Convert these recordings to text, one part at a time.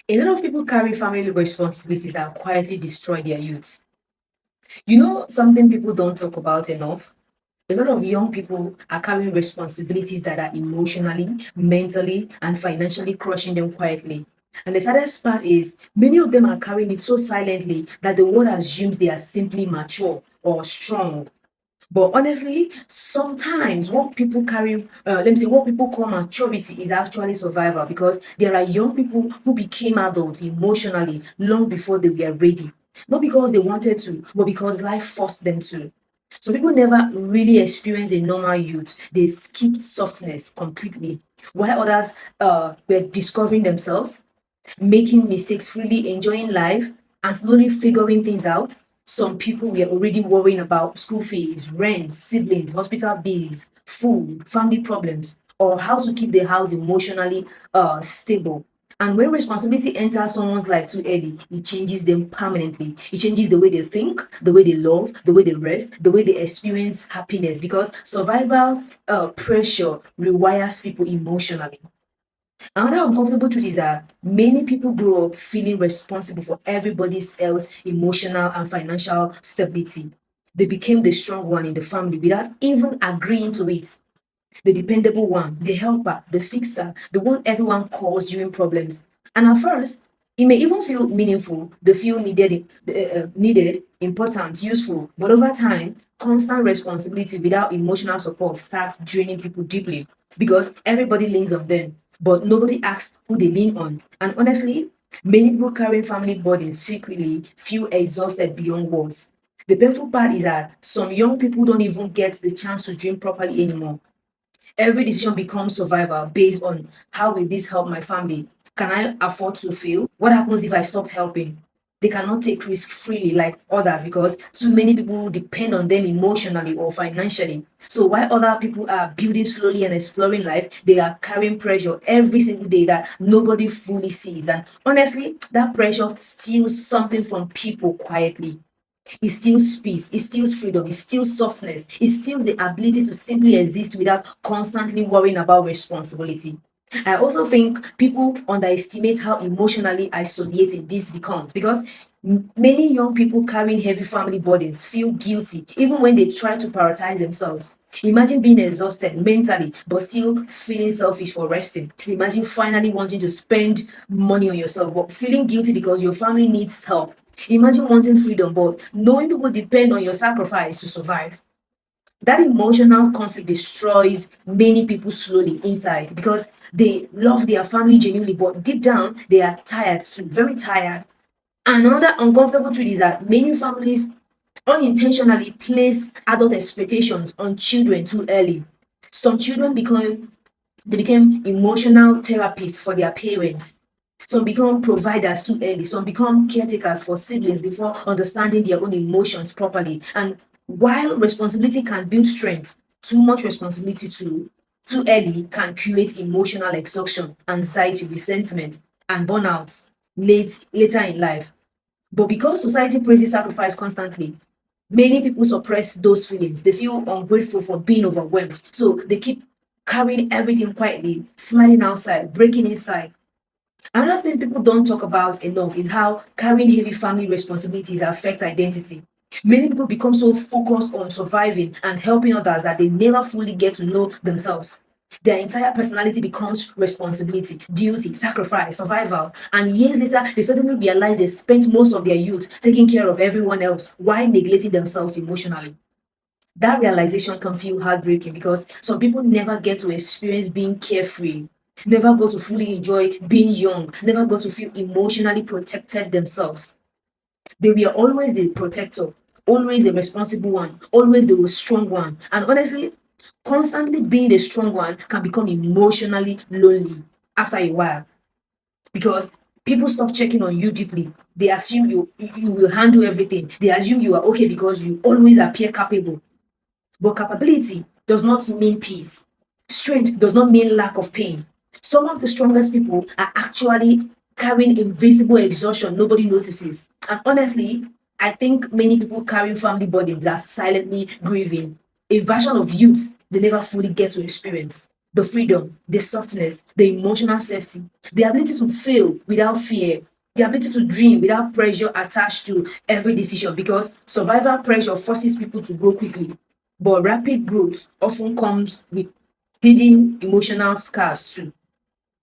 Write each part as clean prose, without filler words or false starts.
A lot of people carry family responsibilities that quietly destroy their youth. You know, something people don't talk about enough? A lot of young people are carrying responsibilities that are emotionally, mentally, and financially crushing them quietly. And the saddest part is, many of them are carrying it so silently that the world assumes they are simply mature or strong. But honestly, sometimes what people carry, let me say, what people call maturity is actually survival because there are young people who became adults emotionally long before they were ready. Not because they wanted to, but because life forced them to. So people never really experience a normal youth. They skipped softness completely, while others were discovering themselves, making mistakes, freely enjoying life, and slowly figuring things out. Some people were already worrying about school fees, rent, siblings, hospital bills, food, family problems, or how to keep the house emotionally stable. And when responsibility enters someone's life too early, it changes them permanently. It changes the way they think, the way they love, the way they rest, the way they experience happiness. Because survival pressure rewires people emotionally. Another uncomfortable truth is that many people grow up feeling responsible for everybody's else emotional and financial stability. They became the strong one in the family without even agreeing to it. The dependable one, the helper, the fixer, the one everyone calls during problems. And at first, it may even feel meaningful, they feel needed, important, useful. But over time, constant responsibility without emotional support starts draining people deeply because everybody leans on them, but nobody asks who they lean on. And honestly, many people carrying family burdens secretly feel exhausted beyond words. The painful part is that some young people don't even get the chance to dream properly anymore. Every decision becomes survival based on how will this help my family? Can I afford to fail? What happens if I stop helping? They cannot take risk freely like others because too many people depend on them emotionally or financially. So while other people are building slowly and exploring life, they are carrying pressure every single day that nobody fully sees. And honestly, that pressure steals something from people quietly. It steals peace, it steals freedom, it steals softness, it steals the ability to simply exist without constantly worrying about responsibility. I also think people underestimate how emotionally isolating this becomes because many young people carrying heavy family burdens feel guilty even when they try to prioritize themselves. Imagine being exhausted mentally but still feeling selfish for resting. Imagine finally wanting to spend money on yourself but feeling guilty because your family needs help. Imagine wanting freedom, but knowing people depend on your sacrifice to survive. That emotional conflict destroys many people slowly inside because they love their family genuinely, but deep down they are tired too, very tired. Another uncomfortable truth is that many families unintentionally place adult expectations on children too early. Some children became emotional therapists for their parents. Some become providers too early. Some become caretakers for siblings before understanding their own emotions properly. And while responsibility can build strength, too much responsibility too early can create emotional exhaustion, anxiety, resentment, and burnout later in life. But because society praises sacrifice constantly, many people suppress those feelings. They feel ungrateful for being overwhelmed. So they keep carrying everything quietly, smiling outside, breaking inside. Another thing people don't talk about enough is how carrying heavy family responsibilities affect identity. Many people become so focused on surviving and helping others that they never fully get to know themselves. Their entire personality becomes responsibility, duty, sacrifice, survival. And years later, they suddenly realize they spent most of their youth taking care of everyone else while neglecting themselves emotionally. That realization can feel heartbreaking because some people never get to experience being carefree, never got to fully enjoy being young, never got to feel emotionally protected themselves. They were always the protector, always the responsible one, always the strong one. And honestly, constantly being the strong one can become emotionally lonely after a while because people stop checking on you deeply. They assume you will handle everything. They assume you are okay because you always appear capable. But capability does not mean peace. Strength does not mean lack of pain. Some of the strongest people are actually carrying invisible exhaustion nobody notices. And honestly, I think many people carrying family burdens are silently grieving a version of youth they never fully get to experience. the freedom, the softness, the emotional safety, the ability to fail without fear, the ability to dream without pressure attached to every decision, because survival pressure forces people to grow quickly. But rapid growth often comes with hidden emotional scars too.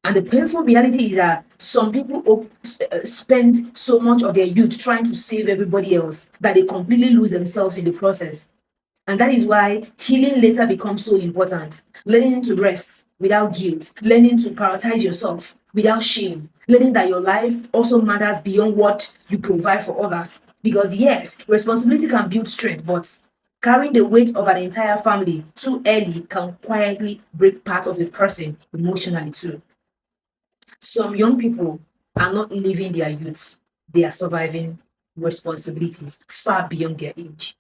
And the painful reality is that some people spend so much of their youth trying to save everybody else that they completely lose themselves in the process. And that is why healing later becomes so important. Learning to rest without guilt, learning to prioritize yourself without shame, learning that your life also matters beyond what you provide for others. Because, yes, responsibility can build strength, but carrying the weight of an entire family too early can quietly break part of a person emotionally, too. Some young people are not living their youth, they are surviving responsibilities far beyond their age.